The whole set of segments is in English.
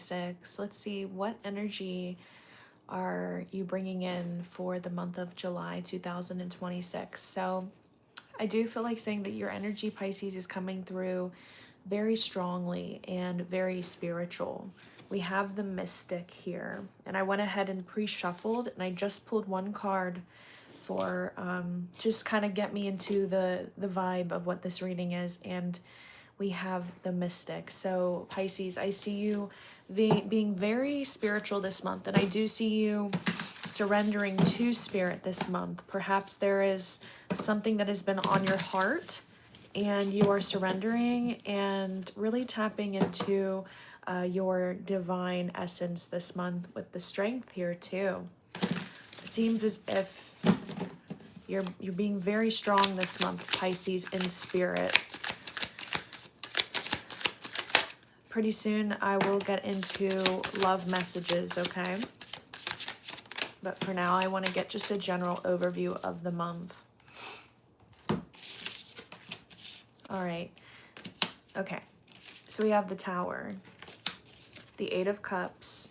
2026. Let's see, what energy are you bringing in for the month of July 2026? So I do feel like saying that your energy, Pisces, is coming through very strongly and very spiritual. We have the Mystic here, and I went ahead and pre-shuffled, and I just pulled one card for just kind of get me into the vibe of what this reading is. And we have the Mystic. So Pisces, I see you being very spiritual this month, and I do see you surrendering to spirit this month. Perhaps there is something that has been on your heart and you are surrendering and really tapping into your divine essence this month with the Strength here too. It seems as if you're being very strong this month, Pisces, in spirit. Pretty soon I will get into love messages, okay? But for now, I want to get just a general overview of the month. All right. Okay. So we have the Tower, the Eight of Cups,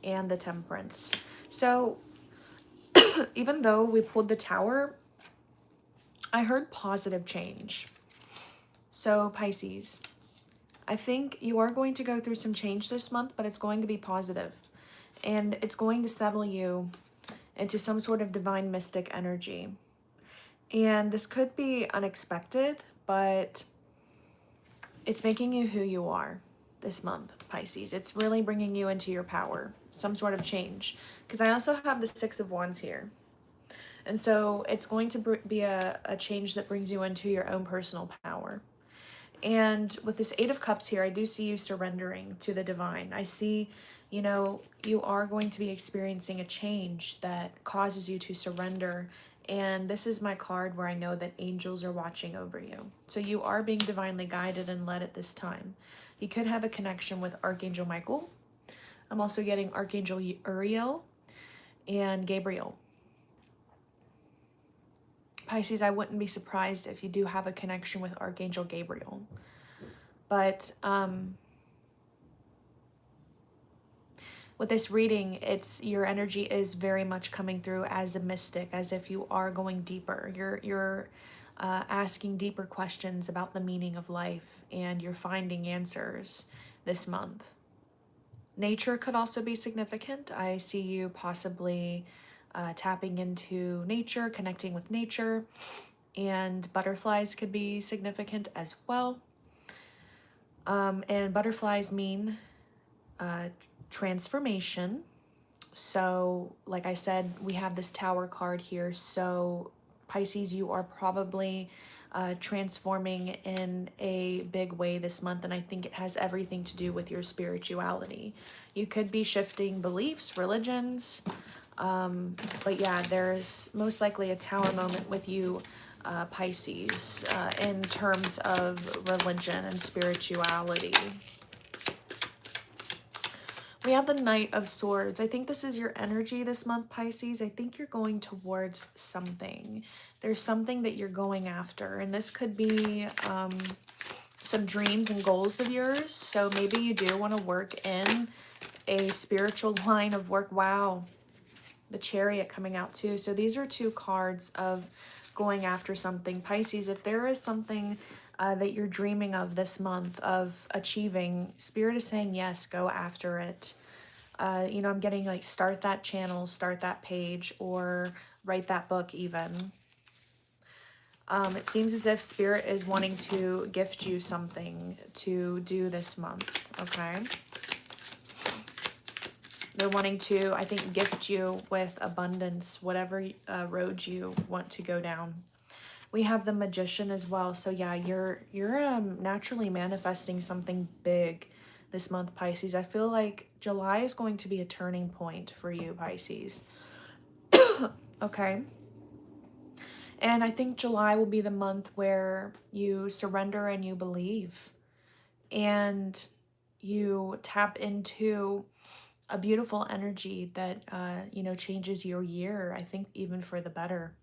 and the Temperance. So even though we pulled the Tower, I heard positive change. So Pisces, I think you are going to go through some change this month, but it's going to be positive. And it's going to settle you into some sort of divine mystic energy. And this could be unexpected, but it's making you who you are this month, Pisces. It's really bringing you into your power, some sort of change. Because I also have the Six of Wands here. And so it's going to be a change that brings you into your own personal power. And with this Eight of Cups here, I do see you surrendering to the divine. I see, you know, you are going to be experiencing a change that causes you to surrender. And this is my card where I know that angels are watching over you. So you are being divinely guided and led at this time. You could have a connection with Archangel Michael. I'm also getting Archangel Uriel and Gabriel. Pisces, I wouldn't be surprised if you do have a connection with Archangel Gabriel. But with this reading, it's your energy is very much coming through as a mystic, as if you are going deeper. You're asking deeper questions about the meaning of life, and you're finding answers this month. Nature could also be significant. I see you possibly tapping into nature, connecting with nature, and butterflies could be significant as well. And butterflies mean transformation. So like I said, we have this Tower card here. So Pisces, you are probably transforming in a big way this month, and I think it has everything to do with your spirituality. You could be shifting beliefs, religions, but yeah, there's most likely a Tower moment with you, Pisces, in terms of religion and spirituality. We have the Knight of Swords. I think this is your energy this month, Pisces. I think you're going towards something. There's something that you're going after, and this could be some dreams and goals of yours. So maybe you do want to work in a spiritual line of work. Wow, the Chariot coming out too. So these are two cards of going after something. Pisces, if there is something that you're dreaming of this month of achieving, Spirit is saying yes, go after it. You know, I'm getting like start that channel, start that page, or write that book even. It seems as if Spirit is wanting to gift you something to do this month, okay? They're wanting to, I think, gift you with abundance, whatever road you want to go down. We have the Magician as well. So yeah, you're naturally manifesting something big this month, Pisces. I feel like July is going to be a turning point for you, Pisces. Okay. And I think July will be the month where you surrender and you believe. And you tap into a beautiful energy that, you know, changes your year, I think even for the better.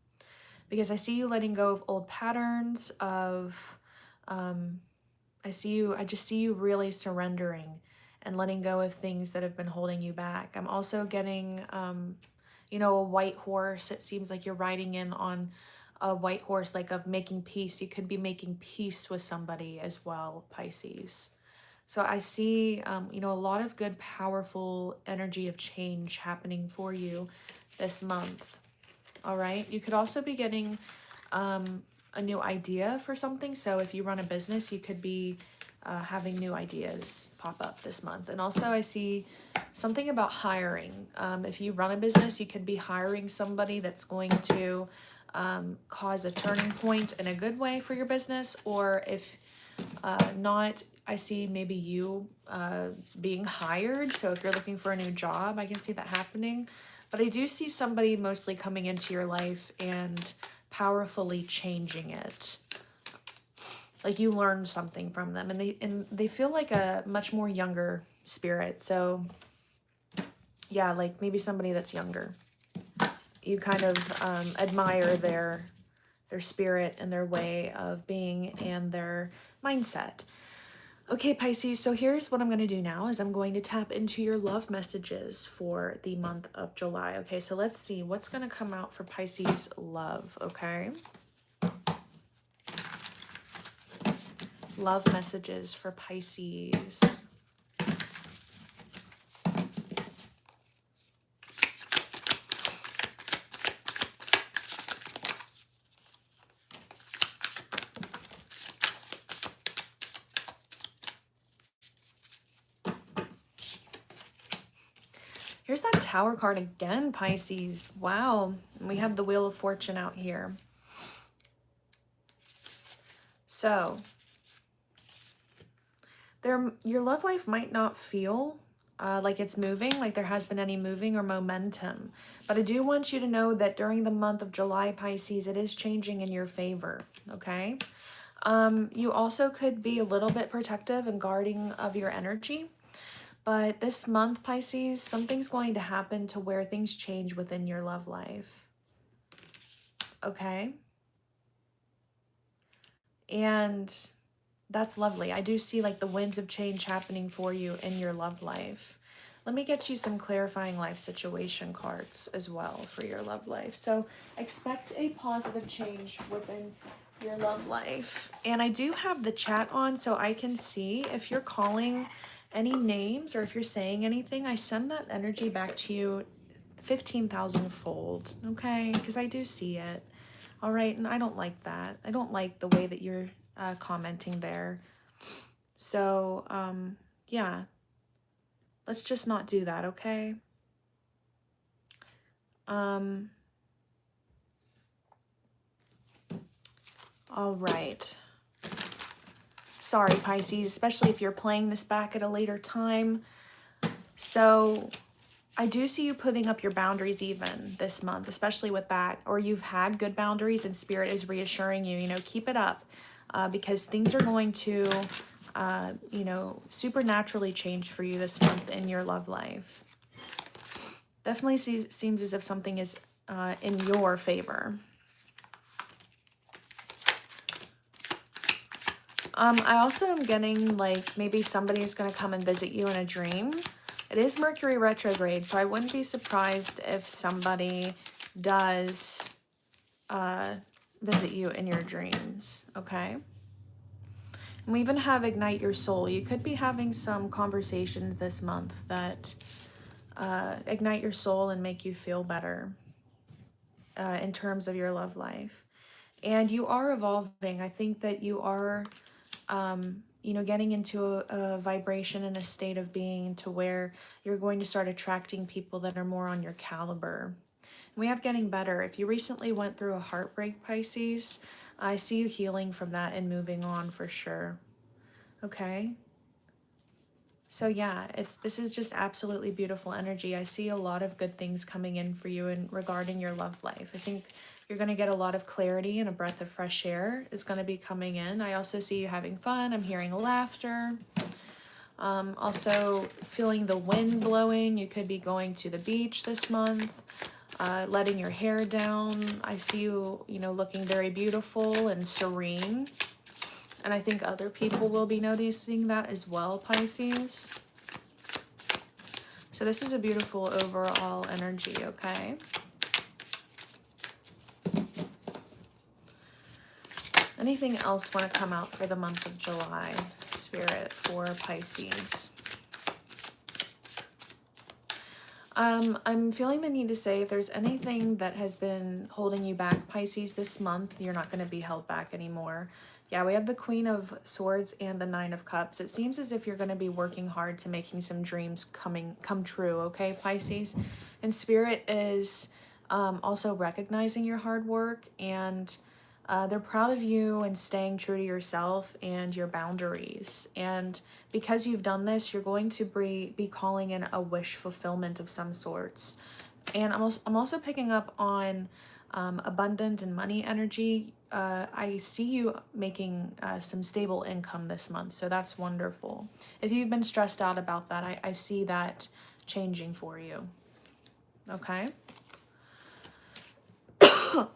Because I see you letting go of old patterns of, I just see you really surrendering and letting go of things that have been holding you back. I'm also getting, you know, a white horse. It seems like you're riding in on a white horse, like of making peace. You could be making peace with somebody as well, Pisces. So I see, you know, a lot of good, powerful energy of change happening for you this month. All right. You could also be getting a new idea for something. So if you run a business, you could be having new ideas pop up this month. And also I see something about hiring. If you run a business, you could be hiring somebody that's going to cause a turning point in a good way for your business. Or if not, I see maybe you being hired. So if you're looking for a new job, I can see that happening. But I do see somebody mostly coming into your life and powerfully changing it. Like you learned something from them, and they feel like a much more younger spirit. So yeah, like maybe somebody that's younger. You kind of admire their spirit and their way of being and their mindset. Okay, Pisces, so here's what I'm going to do now is I'm going to tap into your love messages for the month of July. Okay, so let's see what's going to come out for Pisces love, okay? Love messages for Pisces. Here's that Tower card again, Pisces. Wow. We have the Wheel of Fortune out here. So, your love life might not feel like it's moving, like there has been any moving or momentum. But I do want you to know that during the month of July, Pisces, it is changing in your favor, okay? You also could be a little bit protective and guarding of your energy. But this month, Pisces, something's going to happen to where things change within your love life. Okay? And that's lovely. I do see like the winds of change happening for you in your love life. Let me get you some clarifying life situation cards as well for your love life. So expect a positive change within your love life. And I do have the chat on so I can see if you're calling any names or if you're saying anything, I send that energy back to you 15,000 fold, okay? Because I do see it. All right, and I don't like that. I don't like the way that you're commenting there. So, yeah, let's just not do that, okay? All right. Sorry, Pisces, especially if you're playing this back at a later time. So I do see you putting up your boundaries even this month, especially with that, or you've had good boundaries and Spirit is reassuring you, you know, keep it up because things are going to, you know, supernaturally change for you this month in your love life. Definitely seems as if something is in your favor. I also am getting like maybe somebody is going to come and visit you in a dream. It is Mercury retrograde, so I wouldn't be surprised if somebody does visit you in your dreams, okay? And we even have Ignite Your Soul. You could be having some conversations this month that ignite your soul and make you feel better in terms of your love life. And you are evolving. I think that you are you know, getting into a vibration and a state of being to where you're going to start attracting people that are more on your caliber. And we have getting better. If you recently went through a heartbreak, Pisces, I see you healing from that and moving on for sure. Okay? So yeah, this is just absolutely beautiful energy. I see a lot of good things coming in for you in regarding your love life. I think you're going to get a lot of clarity and a breath of fresh air is going to be coming in. I also see you having fun. I'm hearing laughter. Also feeling the wind blowing. You could be going to the beach this month, letting your hair down. I see you, you know, looking very beautiful and serene. And I think other people will be noticing that as well, Pisces. So this is a beautiful overall energy, okay? Anything else want to come out for the month of July, Spirit, for Pisces? I'm feeling the need to say if there's anything that has been holding you back, Pisces, this month, you're not going to be held back anymore. Yeah, we have the Queen of Swords and the Nine of Cups. It seems as if you're going to be working hard to making some dreams come true, okay, Pisces? And Spirit is also recognizing your hard work, and they're proud of you and staying true to yourself and your boundaries. And because you've done this, you're going to be calling in a wish fulfillment of some sorts. And I'm also picking up on abundant and money energy. I see you making some stable income this month, so that's wonderful. If you've been stressed out about that, I see that changing for you. Okay? Let's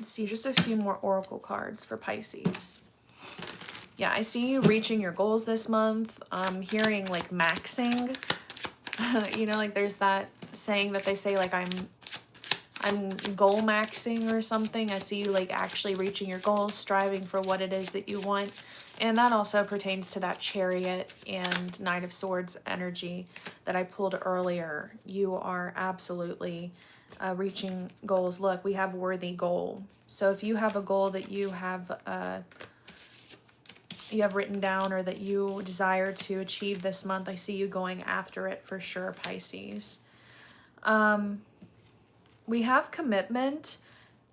see, just a few more oracle cards for Pisces. Yeah, I see you reaching your goals this month. I'm hearing like maxing. You know, like there's that saying that they say like I'm goal maxing or something. I see you like actually reaching your goals, striving for what it is that you want. And that also pertains to that Chariot and Knight of Swords energy that I pulled earlier. You are absolutely reaching goals. Look, we have worthy goal. So if you have a goal that you have written down or that you desire to achieve this month, I see you going after it for sure, Pisces. We have commitment,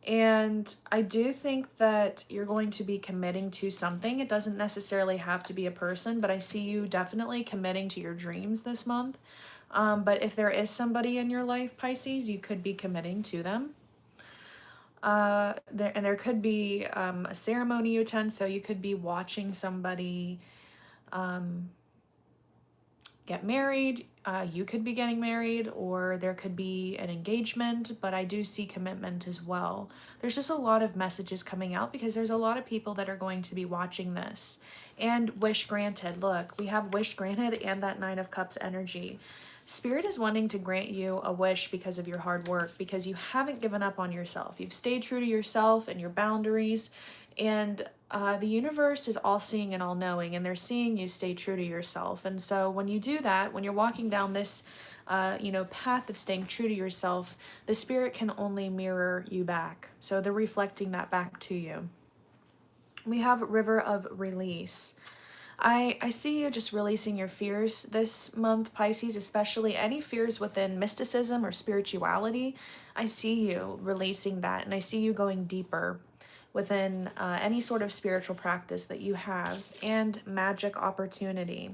and I do think that you're going to be committing to something. It doesn't necessarily have to be a person, but I see you definitely committing to your dreams this month. But if there is somebody in your life, Pisces, you could be committing to them. There could be a ceremony you attend, so you could be watching somebody get married. You could be getting married, or there could be an engagement, but I do see commitment as well. There's just a lot of messages coming out because there's a lot of people that are going to be watching this. And wish granted. Look, we have wish granted and that Nine of Cups energy. Spirit is wanting to grant you a wish because of your hard work, because you haven't given up on yourself. You've stayed true to yourself and your boundaries, and the universe is all seeing and all knowing, and they're seeing you stay true to yourself. And so when you do that, when you're walking down this path of staying true to yourself, the spirit can only mirror you back. So they're reflecting that back to you. We have River of Release. I see you just releasing your fears this month, Pisces, especially any fears within mysticism or spirituality. I see you releasing that, and I see you going deeper within any sort of spiritual practice that you have, and magic opportunity.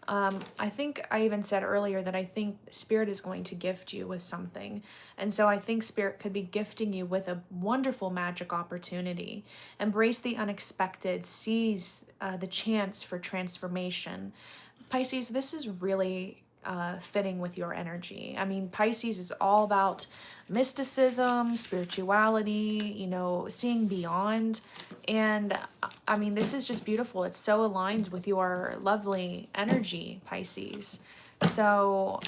I think I even said earlier that I think Spirit is going to gift you with something. And so I think Spirit could be gifting you with a wonderful magic opportunity. Embrace the unexpected, seize the chance for transformation. Pisces, this is really fitting with your energy. I mean, Pisces is all about mysticism, spirituality, seeing beyond. And I mean, this is just beautiful. It's so aligned with your lovely energy, Pisces. So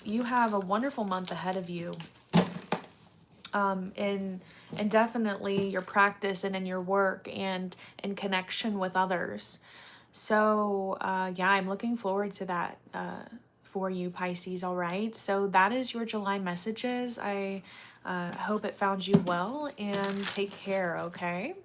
you have a wonderful month ahead of you. And definitely your practice and in your work and in connection with others. So yeah, I'm looking forward to that for you, Pisces. All right, so that is your July messages. I hope it found you well, and take care. Okay.